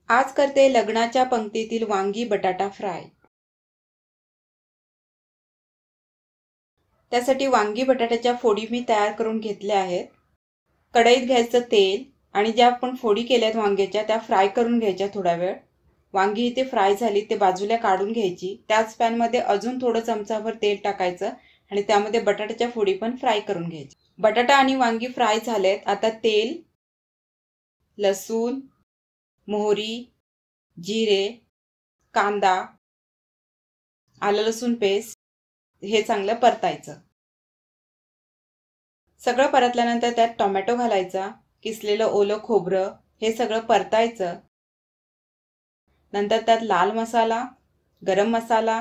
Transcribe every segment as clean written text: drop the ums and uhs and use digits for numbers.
आज करते लग्नाच्या पंक्तीतील वांगी बटाटा फ्राय। त्यासाठी वांगी बटाट्याच्या फोडी मी तयार करून घेतल्या आहेत। कढईत घ्यायचं तेल आणि ज्या आपण फोडी केल्यात वांग्याच्या त्या फ्राय करून घ्यायच्या थोडा वेळ। वांगी इथे फ्राय झाली ते बाजूला काढून घ्यायची। त्याच पॅन मध्ये अजून थोडं चमचाभर तेल टाकायचं आणि त्यामध्ये बटाट्याच्या फोडी पण फ्राय करून घ्यायची। बटाटा आणि वांगी फ्राय झालेत। आता तेल, लसूण, मोहरी, जिरे, कांदा, आलं लसूण पेस्ट हे चांगलं परतायचं। सगळं परतल्यानंतर त्यात टोमॅटो घालायचा, किसलेलं ओलं खोबरं हे सगळं परतायचं। नंतर त्यात लाल मसाला, गरम मसाला,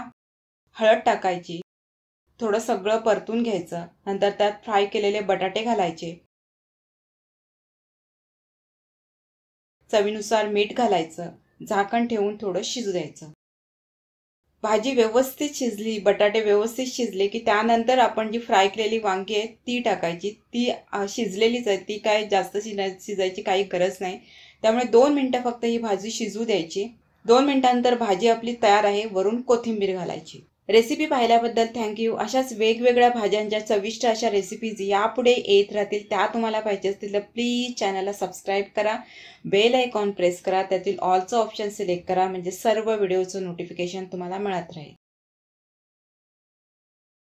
हळद टाकायची। थोडं सगळं परतून घ्यायचं। नंतर त्यात फ्राय केलेले बटाटे घालायचे। चवीनुसार मीठ घालायचं। झाकण ठेवून थोडं शिजू द्यायचं। भाजी व्यवस्थित शिजली, बटाटे व्यवस्थित शिजले की त्यानंतर आपण जी फ्राय केलेली वांगी आहेत ती टाकायची। ती शिजलेलीच आहे, ती काय जास्त शिजायची काही गरज नाही। त्यामुळे 2 मिनिटं फक्त ही भाजी शिजू द्यायची। 2 मिनिटांनंतर भाजी आपली तयार आहे। वरून कोथिंबीर घालायची। रेसिपी पाहिल्याबद्दल थँक्यू। अशाच वेगवेगळ्या भाज्यांच्या चविष्ट अशा रेसिपीज यापुढे येत राहतील। त्या तुम्हाला पाहिजे असतील तर प्लीज चॅनलला सबस्क्राईब करा, बेल आयकॉन प्रेस करा, त्यातील ऑलचं ऑप्शन सिलेक्ट करा, म्हणजे सर्व व्हिडिओचं नोटिफिकेशन तुम्हाला मिळत राहील।